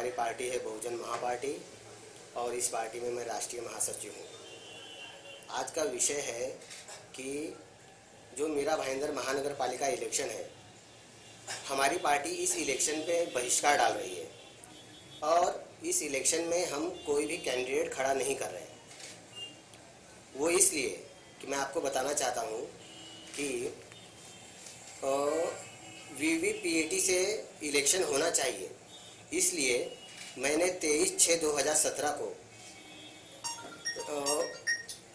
हमारी पार्टी है बहुजन महापार्टी और इस पार्टी में मैं राष्ट्रीय महासचिव हूँ। आज का विषय है कि जो मीरा भाईंदर महानगर पालिका इलेक्शन है, हमारी पार्टी इस इलेक्शन पे बहिष्कार डाल रही है और इस इलेक्शन में हम कोई भी कैंडिडेट खड़ा नहीं कर रहे हैं। वो इसलिए कि मैं आपको बताना चाहता हूँ कि वीवीपीएटी से इलेक्शन होना चाहिए। इसलिए मैंने 23/6/2017 को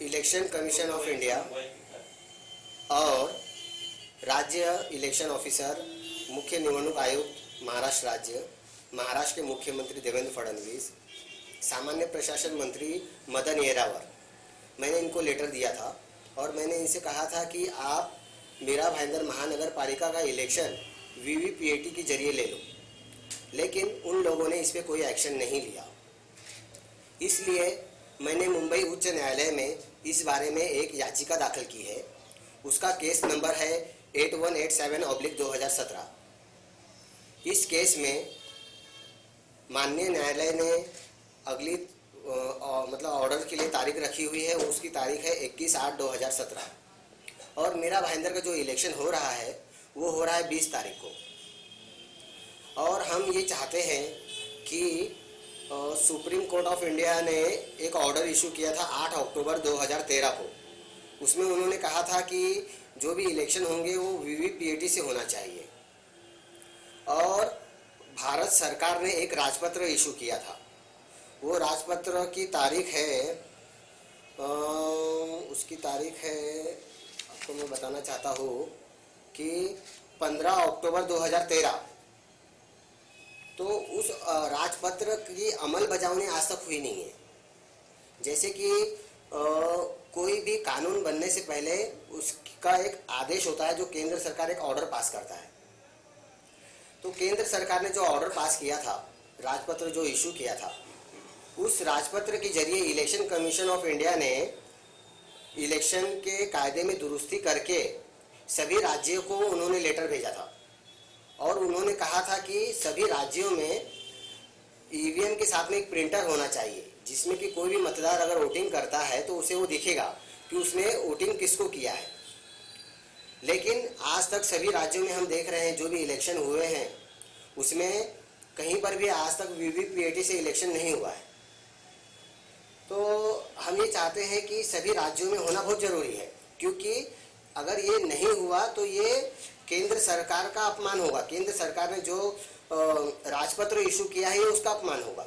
इलेक्शन कमीशन ऑफ इंडिया और राज्य इलेक्शन ऑफिसर, मुख्य निवडणूक आयुक्त महाराष्ट्र राज्य, महाराष्ट्र के मुख्यमंत्री देवेंद्र फडणवीस, सामान्य प्रशासन मंत्री मदन येरावर, मैंने इनको लेटर दिया था और मैंने इनसे कहा था कि आप मीरा भाईंदर महानगर पालिका का इलेक्शन वीवीपीएटी के जरिए ले लो, लेकिन उन लोगों ने इस पर कोई एक्शन नहीं लिया। इसलिए मैंने मुंबई उच्च न्यायालय में इस बारे में एक याचिका दाखिल की है। उसका केस नंबर है 8187/2017। इस केस में माननीय न्यायालय ने अगली मतलब ऑर्डर के लिए तारीख रखी हुई है। उसकी तारीख है 21/8/2017 और मीरा भाईंदर का जो इलेक्शन हो रहा है वो हो रहा है 20 तारीख को। और हम ये चाहते हैं कि सुप्रीम कोर्ट ऑफ इंडिया ने एक ऑर्डर इशू किया था 8 अक्टूबर 2013 को। उसमें उन्होंने कहा था कि जो भी इलेक्शन होंगे वो वीवीपीएटी से होना चाहिए और भारत सरकार ने एक राजपत्र इशू किया था। वो राजपत्र की तारीख है उसकी तारीख है आपको मैं बताना चाहता हूँ कि 15 अक्टूबर 2013। तो उस राजपत्र की अमल बजावनी आज तक हुई नहीं है। जैसे कि कोई भी कानून बनने से पहले उसका एक आदेश होता है, जो केंद्र सरकार एक ऑर्डर पास करता है। तो केंद्र सरकार ने जो ऑर्डर पास किया था, राजपत्र जो इशू किया था, उस राजपत्र के जरिए इलेक्शन कमीशन ऑफ इंडिया ने इलेक्शन के कायदे में दुरुस्ती करके सभी राज्यों को उन्होंने लेटर भेजा था और उन्होंने कहा था कि सभी राज्यों में ईवीएम के साथ में एक प्रिंटर होना चाहिए, जिसमें कि कोई भी मतदार अगर वोटिंग करता है तो उसे वो दिखेगा कि उसने वोटिंग किसको किया है। लेकिन आज तक सभी राज्यों में हम देख रहे हैं जो भी इलेक्शन हुए हैं उसमें कहीं पर भी आज तक वीवीपीएटी से इलेक्शन नहीं हुआ है। तो हम ये चाहते हैं कि सभी राज्यों में होना बहुत ज़रूरी है, क्योंकि अगर ये नहीं हुआ तो ये केंद्र सरकार का अपमान होगा। केंद्र सरकार ने जो राजपत्र इशू किया है ये उसका अपमान होगा।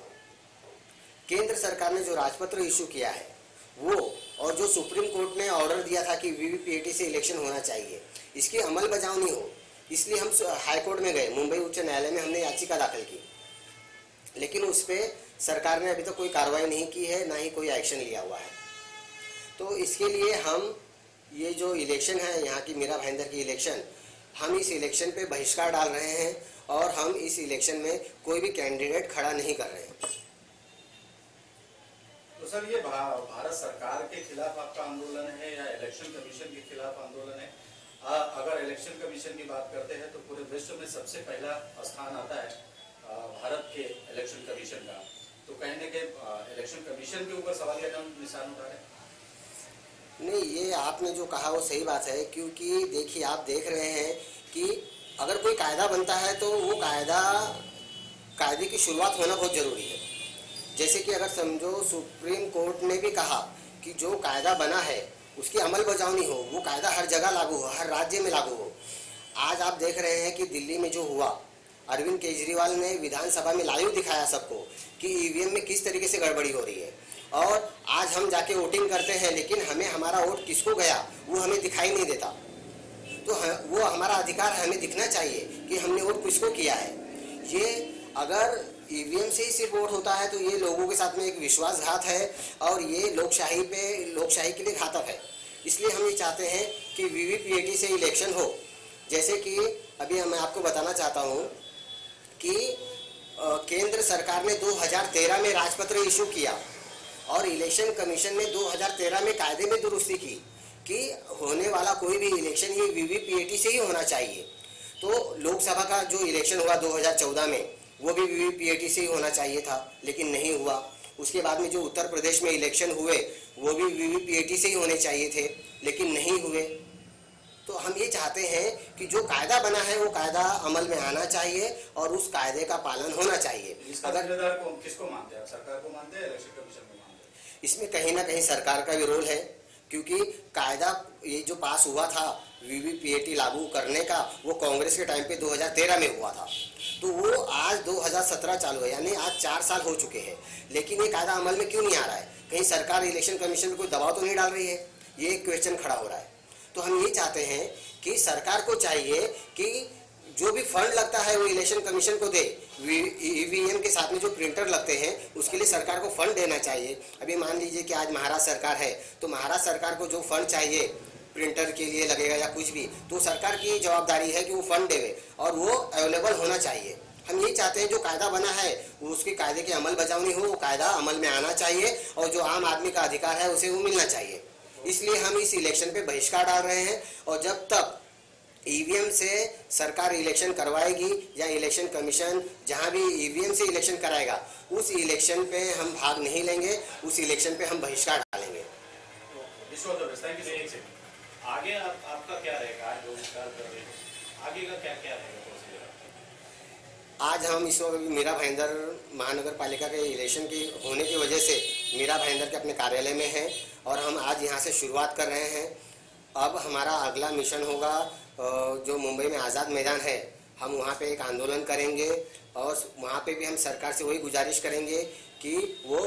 केंद्र सरकार ने जो राजपत्र इशू किया है वो, और जो सुप्रीम कोर्ट ने ऑर्डर दिया था कि वीवीपीएटी से इलेक्शन होना चाहिए, इसकी अमल बजावनी हो। इसलिए हम हाई कोर्ट में गए, मुंबई उच्च न्यायालय में हमने याचिका दाखिल की, लेकिन उस पर सरकार ने अभी तक कोई कार्रवाई नहीं की है, ना ही कोई एक्शन लिया हुआ है। तो इसके लिए हम ये जो इलेक्शन है यहाँ की मीरा भाईंदर की इलेक्शन, हम इस इलेक्शन पे बहिष्कार डाल रहे हैं और हम इस इलेक्शन में कोई भी कैंडिडेट खड़ा नहीं कर रहे हैं। तो सर, ये भारत सरकार के खिलाफ आपका आंदोलन है या इलेक्शन कमीशन के खिलाफ आंदोलन है? अगर इलेक्शन कमीशन की बात करते हैं तो पूरे विश्व में सबसे पहला स्थान आता है भारत के इलेक्शन कमीशन का। तो कहने के इलेक्शन कमीशन के ऊपर सवालिया निशान उठा रहे हैं? नहीं, ये आपने जो कहा वो सही बात है, क्योंकि देखिए आप देख रहे हैं कि अगर कोई कायदा बनता है तो वो कायदे की शुरुआत होना बहुत ज़रूरी है। जैसे कि अगर समझो सुप्रीम कोर्ट ने भी कहा कि जो कायदा बना है उसकी अमल बजावनी हो, वो कायदा हर जगह लागू हो, हर राज्य में लागू हो। आज आप देख रहे हैं कि दिल्ली में जो हुआ, अरविंद केजरीवाल ने विधानसभा में लाइव दिखाया सबको कि ईवीएम में किस तरीके से गड़बड़ी हो रही है। और आज हम जाके वोटिंग करते हैं लेकिन हमें हमारा वोट किसको गया वो हमें दिखाई नहीं देता। तो वो हमारा अधिकार है, हमें दिखना चाहिए कि हमने वोट किसको किया है। ये अगर ईवीएम से ही सिर्फ वोट होता है तो ये लोगों के साथ में एक विश्वासघात है और ये लोकशाही के लिए घातक है। इसलिए हम ये चाहते हैं कि वीवीपीएटी से इलेक्शन हो। जैसे कि अभी मैं आपको बताना चाहता हूँ कि केंद्र सरकार ने 2013 में राजपत्र इशू किया और इलेक्शन कमीशन ने 2013 में कायदे में दुरुस्ती की कि होने वाला कोई भी इलेक्शन ये वीवीपीएटी से ही होना चाहिए। तो लोकसभा का जो इलेक्शन हुआ 2014 में, वो भी वीवीपीएटी से ही होना चाहिए था, लेकिन नहीं हुआ। उसके बाद में जो उत्तर प्रदेश में इलेक्शन हुए वो भी वीवीपीएटी से ही होने चाहिए थे, लेकिन नहीं हुए। तो हम ये चाहते हैं कि जो कायदा बना है वो कायदा अमल में आना चाहिए और उस कायदे का पालन होना चाहिए। अगर किसको मानते हैं, सरकार को मानते हैं, इलेक्शन कमीशन को मानते हैं? इसमें कहीं ना कहीं सरकार का भी रोल है, क्योंकि कायदा ये जो पास हुआ था वीवीपीएटी लागू करने का, वो कांग्रेस के टाइम पे 2013 में हुआ था। तो वो आज 2017 चालू है, यानी आज 4 साल हो चुके हैं, लेकिन ये कायदा अमल में क्यों नहीं आ रहा है? कहीं सरकार इलेक्शन कमीशन पे कोई दबाव तो नहीं डाल रही है? ये एक क्वेश्चन खड़ा हो रहा है। तो हम ये चाहते हैं कि सरकार को चाहिए कि जो भी फंड लगता है वो इलेक्शन कमीशन को दे। ईवीएम के साथ में जो प्रिंटर लगते हैं उसके लिए सरकार को फंड देना चाहिए। अभी मान लीजिए कि आज महाराष्ट्र सरकार है, तो महाराष्ट्र सरकार को जो फंड चाहिए प्रिंटर के लिए लगेगा या कुछ भी, तो सरकार की जवाबदारी है कि वो फंड देवे और वो अवेलेबल होना चाहिए। हम ये चाहते हैं जो कायदा बना है वो उसके कायदे की अमल बजावनी हो, वो कायदा अमल में आना चाहिए और जो आम आदमी का अधिकार है उसे वो मिलना चाहिए। इसलिए हम इस इलेक्शन पे बहिष्कार डाल रहे हैं और जब तक ईवीएम से सरकार इलेक्शन करवाएगी या इलेक्शन कमीशन जहां भी ईवीएम से इलेक्शन कराएगा उस इलेक्शन पे हम भाग नहीं लेंगे, उस इलेक्शन पे हम बहिष्कार डालेंगे। आगे आपका क्या रहेगा? आज लोग विचार कर रहे हैं, आगे का क्या क्या रहेगा? आज हम इस वक्त मीरा भाईंदर महानगर पालिका के इलेक्शन की होने की वजह से मीरा भाईंदर के अपने कार्यालय में हैं और हम आज यहाँ से शुरुआत कर रहे हैं। अब हमारा अगला मिशन होगा जो मुंबई में आज़ाद मैदान है, हम वहाँ पे एक आंदोलन करेंगे और वहाँ पे भी हम सरकार से वही गुजारिश करेंगे कि वो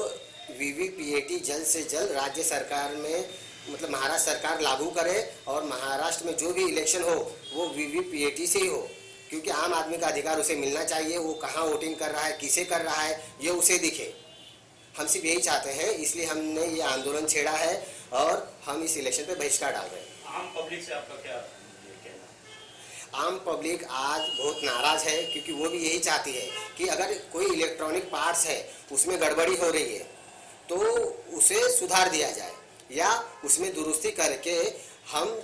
वीवीपीएटी जल्द से जल्द राज्य सरकार में मतलब महाराष्ट्र सरकार लागू करे और महाराष्ट्र में जो भी इलेक्शन हो वो वीवीपीएटी से ही हो, क्योंकि आम आदमी का अधिकार उसे मिलना चाहिए। वो कहाँ वोटिंग कर रहा है, किसे कर रहा है, ये उसे दिखे। हम सिर्फ यही चाहते हैं, इसलिए हमने ये आंदोलन छेड़ा है और हम इस इलेक्शन पे बहिष्कार डाल रहे हैं। आम पब्लिक से आपका क्या कहना? आम पब्लिक आज बहुत नाराज है, क्योंकि वो भी यही चाहती है कि अगर कोई इलेक्ट्रॉनिक पार्ट्स है उसमें गड़बड़ी हो रही है तो उसे सुधार दिया जाए या उसमें दुरुस्ती करके हम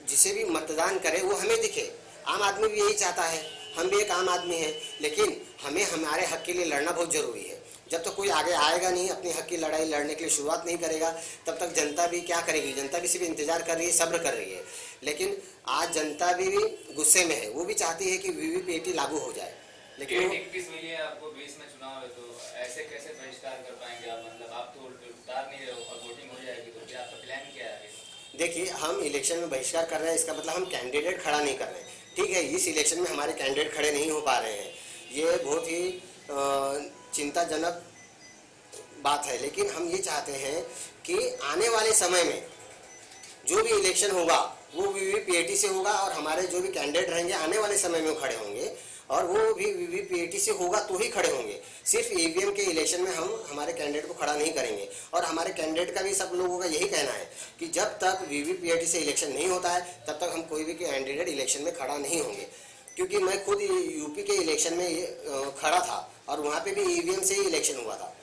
जिसे भी मतदान करें वो हमें दिखे। आम आदमी भी यही चाहता है, हम भी एक आम आदमी हैं, लेकिन हमें हमारे हक के लिए लड़ना बहुत ज़रूरी है। जब तक कोई आगे आएगा नहीं, अपने हक की लड़ाई लड़ने के लिए शुरुआत नहीं करेगा, तब तक जनता भी क्या करेगी? जनता भी सिर्फ इंतजार कर रही है, सब्र कर रही है। लेकिन आज जनता भी गुस्से में है, वो भी चाहती है कि वीवीपीएटी लागू हो जाए। लेकिन 21 में आपको 20 में चुनाव है, तो ऐसे कैसे बहिष्कार कर पाएंगे आप? मतलब आप तो उतार नहीं रहे हो और वोटिंग हो जाएगी, तो फिर आपका प्लान क्या है? देखिए, हम इलेक्शन में बहिष्कार कर रहे हैं, इसका मतलब हम कैंडिडेट खड़ा नहीं कर रहे हैं। ठीक है, इस इलेक्शन में हमारे कैंडिडेट खड़े नहीं हो पा रहे हैं, ये बहुत ही चिंताजनक बात है। लेकिन हम ये चाहते हैं कि आने वाले समय में जो भी इलेक्शन होगा वो वीवीपीएटी से होगा और हमारे जो भी कैंडिडेट रहेंगे आने वाले समय में वो खड़े होंगे और वो भी वीवीपीएटी से होगा तो ही खड़े होंगे। सिर्फ ईवीएम के इलेक्शन में हम हमारे कैंडिडेट को खड़ा नहीं करेंगे। और हमारे कैंडिडेट का भी सब लोगों का यही कहना है कि जब तक वीवीपीएटी से इलेक्शन नहीं होता है तब तक हम कोई भी कैंडिडेट इलेक्शन में खड़ा नहीं होंगे। क्योंकि मैं खुद यूपी के इलेक्शन में खड़ा था और वहाँ पे भी ईवीएम से ही इलेक्शन हुआ था,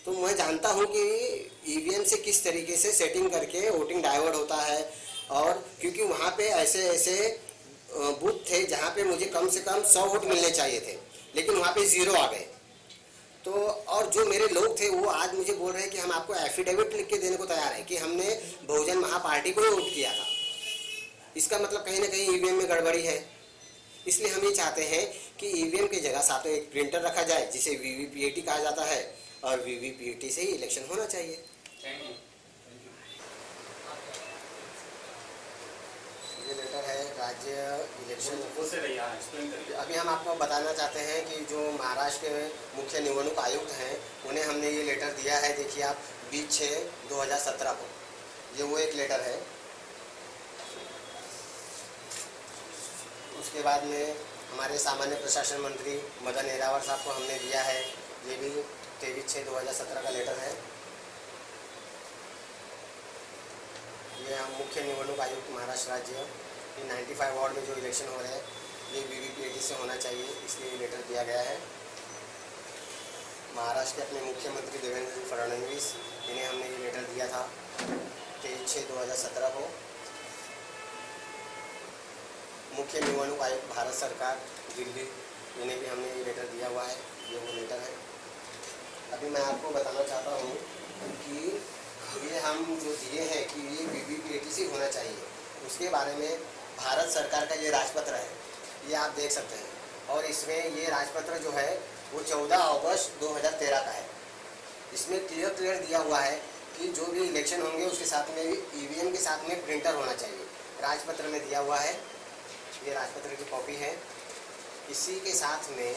तो मैं जानता हूँ कि ईवीएम से किस तरीके से सेटिंग करके वोटिंग डाइवर्ट होता है। और क्योंकि वहाँ पे ऐसे ऐसे बूथ थे जहाँ पे मुझे कम से कम 100 वोट मिलने चाहिए थे, लेकिन वहाँ पे 0 आ गए। तो और जो मेरे लोग थे वो आज मुझे बोल रहे हैं कि हम आपको एफिडेविट लिख के देने को तैयार है कि हमने बहुजन महापार्टी को ही वोट किया था। इसका मतलब कहीं ना कहीं ईवीएम में गड़बड़ी है। इसलिए हम ये चाहते हैं कि ईवीएम की जगह साथ में एक प्रिंटर रखा जाए जिसे वीवीपीएटी कहा जाता है और वीवीपीएटी से ही इलेक्शन होना चाहिए। Thank you. ये लेटर है राज्य इलेक्शन से एक्सप्लेन करिए। अभी हम आपको बताना चाहते हैं कि जो महाराष्ट्र के मुख्य निवडणूक आयुक्त हैं उन्हें हमने ये लेटर दिया है। देखिए आप 20/6/2017 को, ये वो एक लेटर है। उसके बाद में हमारे सामान्य प्रशासन मंत्री मदन येरावर साहब को हमने दिया है, ये भी 23/6/2017 का लेटर है। ये हम मुख्य निवडणूक आयुक्त महाराष्ट्र राज्य, ये 95 वार्ड में जो इलेक्शन हो रहे हैं ये वीवीपीएटी से होना चाहिए, इसलिए ये लेटर दिया गया है। महाराष्ट्र के अपने मुख्यमंत्री देवेंद्र फडणवीस, इन्हें हमने ये लेटर दिया था 23/6/2017 को। मुख्य निवडणूक आयुक्त भारत सरकार दिल्ली, इन्हें भी हमने ये लेटर दिया हुआ है, ये वो लेटर है। अभी मैं आपको बताना चाहता हूँ कि ये हम जो दिए हैं कि ये VVPATC होना चाहिए, उसके बारे में भारत सरकार का ये राजपत्र है, ये आप देख सकते हैं। और इसमें ये राजपत्र जो है वो 14 अगस्त 2013 का है। इसमें क्लियर दिया हुआ है कि जो भी इलेक्शन होंगे उसके साथ में EVM के साथ में प्रिंटर होना चाहिए, राजपत्र में दिया हुआ है। ये राजपत्र की कॉपी है। इसी के साथ में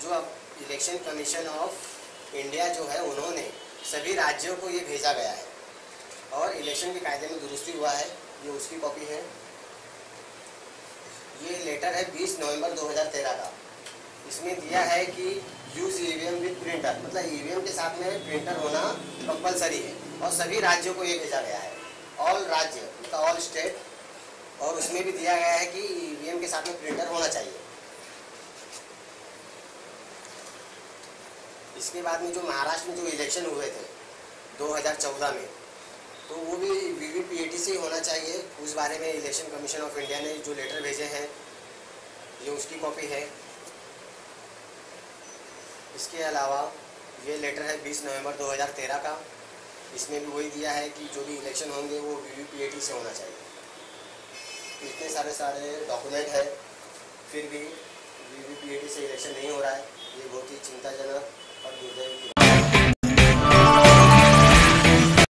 जो अब इलेक्शन कमीशन ऑफ इंडिया जो है उन्होंने सभी राज्यों को ये भेजा गया है और इलेक्शन के कायदे में दुरुस्ती हुआ है, ये उसकी कॉपी है। ये लेटर है 20 नवंबर 2013 का। इसमें दिया है कि यूज EVM विद प्रिंटर, मतलब EVM के साथ में प्रिंटर होना कंपलसरी है और सभी राज्यों को ये भेजा गया है, ऑल राज्य मतलब ऑल स्टेट। और उसमें भी दिया गया है कि EVM के साथ में प्रिंटर होना चाहिए। इसके बाद में जो महाराष्ट्र में जो इलेक्शन हुए थे 2014 में, तो वो भी VVPATC होना चाहिए। उस बारे में इलेक्शन कमीशन ऑफ इंडिया ने जो लेटर भेजे हैं, ये उसकी कॉपी है। इसके अलावा ये लेटर है 20 नवंबर 2013 का। इसमें भी वही दिया है कि जो भी इलेक्शन होंगे वो VVPATC से होना चाहिए। इतने सारे डॉक्यूमेंट है, फिर भी VVPATC से इलेक्शन नहीं हो रहा है। ये बहुत ही चिंताजनक और दुर्दैवी